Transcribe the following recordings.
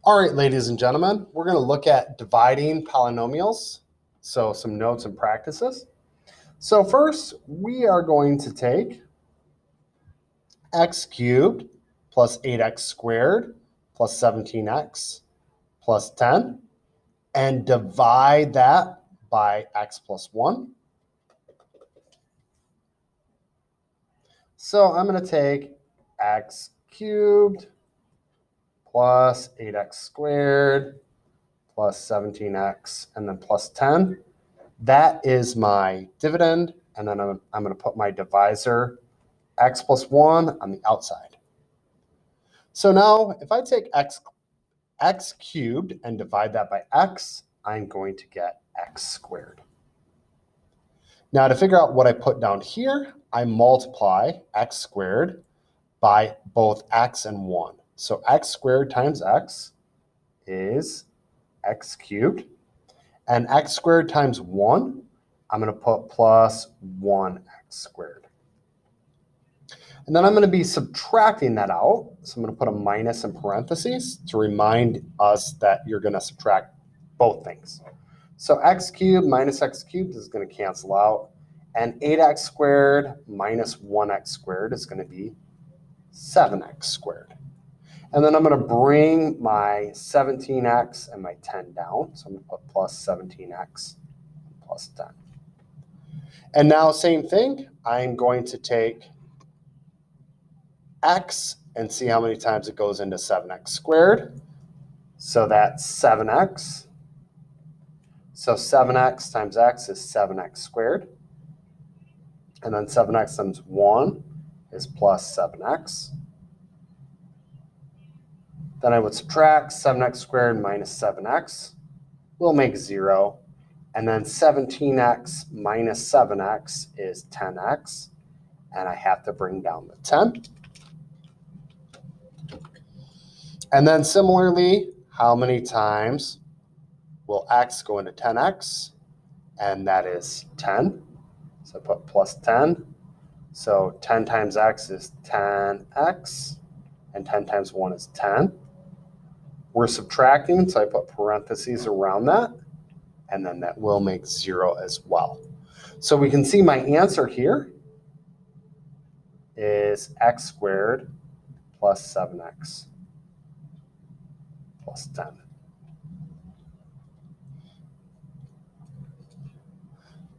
All right, ladies and gentlemen, we're going to look at dividing polynomials. So some notes and practices. So first, we are going to take x cubed plus 8x squared plus 17x plus 10 and divide that by x plus 1. So I'm going to take x cubed plus 8x squared plus 17x and then plus 10. That is my dividend, and then I'm going to put my divisor, x plus 1, on the outside. So now if I take x cubed and divide that by x, I'm going to get x squared. Now to figure out what I put down here, I multiply x squared by both x and 1. So x squared times x is x cubed, and x squared times 1, I'm going to put plus 1x squared. And then I'm going to be subtracting that out. So I'm going to put a minus in parentheses to remind us that you're going to subtract both things. So x cubed minus x cubed is going to cancel out. And 8x squared minus 1x squared is going to be 7x squared. And then I'm going to bring my 17x and my 10 down. So I'm going to put plus 17x plus 10. And now same thing, I'm going to take x and see how many times it goes into 7x squared. So that's 7x. So 7x times x is 7x squared. And then 7x times 1 is plus 7x. Then I would subtract 7x squared minus 7x. We'll make 0. And then 17x minus 7x is 10x. And I have to bring down the 10. And then similarly, how many times will x go into 10x? And that is 10. So I put plus 10. So 10 times x is 10x. And 10 times 1 is 10. We're subtracting, so I put parentheses around that. And then that will make 0 as well. So we can see my answer here is x squared plus 7x plus 10.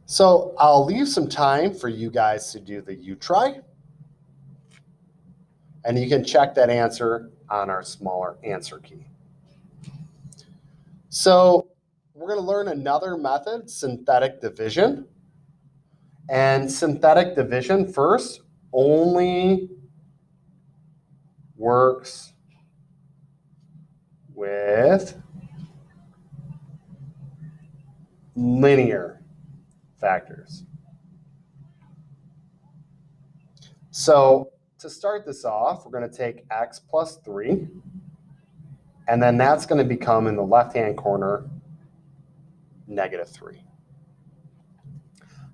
So I'll leave some time for you guys to do the U-try. And you can check that answer on our smaller answer key. So we're going to learn another method, synthetic division. And synthetic division first only works with linear factors. So to start this off, we're going to take x plus 3, and then that's going to become in the left-hand corner negative 3.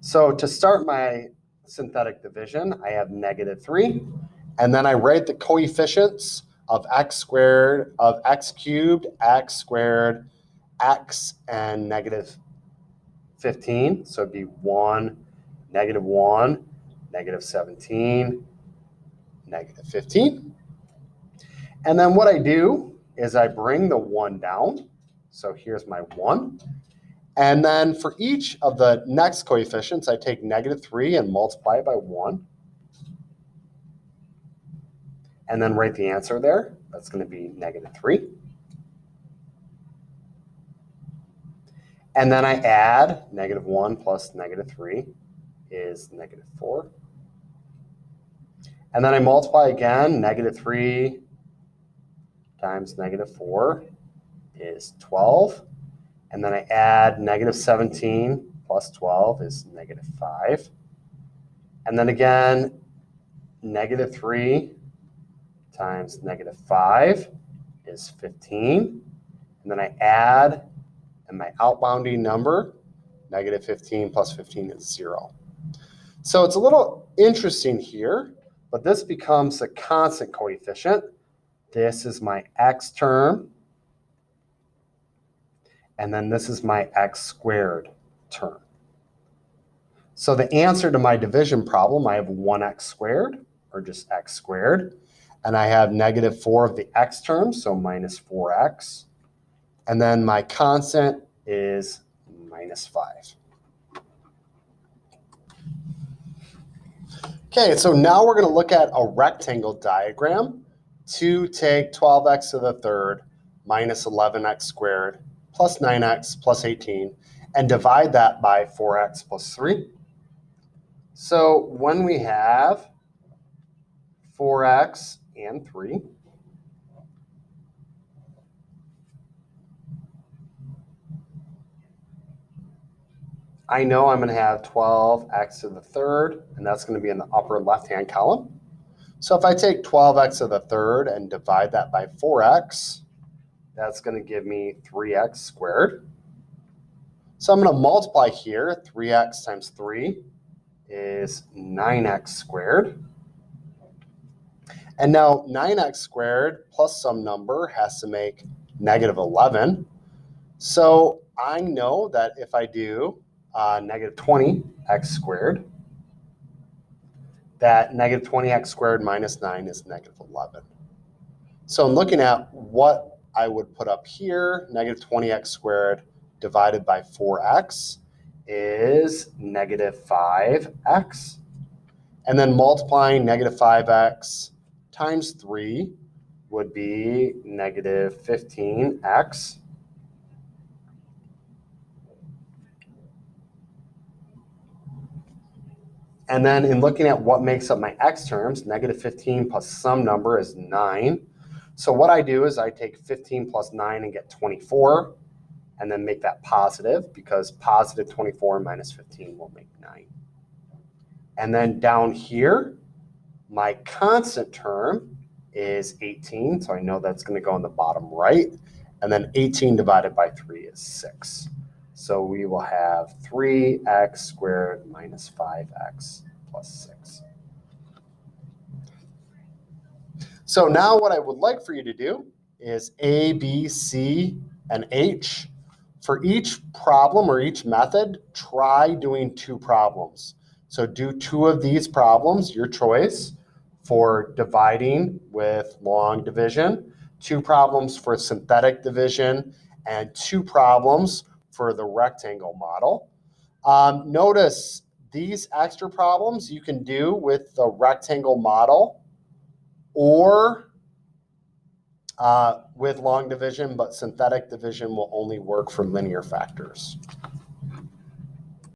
So to start my synthetic division, I have negative 3, and then I write the coefficients of x squared, of x cubed, x squared, x, and negative 15. So it'd be 1, negative 17, negative 15. And then what I do is I bring the 1 down. So here's my 1. And then for each of the next coefficients, I take negative 3 and multiply it by 1. And then write the answer there. That's going to be negative 3. And then I add negative 1 plus negative 3 is negative 4. And then I multiply again. Negative 3 times negative 4 is 12. And then I add negative 17 plus 12 is negative 5. And then again, negative 3 times negative 5 is 15. And then I add, and my outbounding number, negative 15 plus 15 is 0. So it's a little interesting here, but this becomes a constant coefficient. This is my x term, and then this is my x squared term. So the answer to my division problem, I have 1x squared, or just x squared, and I have negative 4 of the x terms, so minus 4x, and then my constant is minus 5. Okay, so now we're going to look at a rectangle diagram to take 12x to the third minus 11x squared plus 9x plus 18 and divide that by 4x plus 3. So when we have 4x and 3, I know I'm going to have 12x to the third, and that's going to be in the upper left-hand column. So if I take 12x to the third and divide that by 4x, that's going to give me 3x squared. So I'm going to multiply here. 3x times 3 is 9x squared. And now 9x squared plus some number has to make negative 11. So I know that if I do negative 20x squared, that negative 20x squared minus 9 is negative 11. So I'm looking at what I would put up here. Negative 20x squared divided by 4x is negative 5x. And then multiplying negative 5x times 3 would be negative 15x. And then in looking at what makes up my x terms, negative 15 plus some number is 9. So what I do is I take 15 plus 9 and get 24, and then make that positive, because positive 24 minus 15 will make 9. And then down here, my constant term is 18, so I know that's going to go in the bottom right. And then 18 divided by 3 is 6. So we will have 3x squared minus 5x plus 6. So now what I would like for you to do is A, B, C, and H. For each problem or each method, try doing 2 problems. So do 2 of these problems, your choice, for dividing with long division, 2 problems for synthetic division, and 2 problems for the rectangle model. Notice these extra problems you can do with the rectangle model or with long division, but synthetic division will only work for linear factors.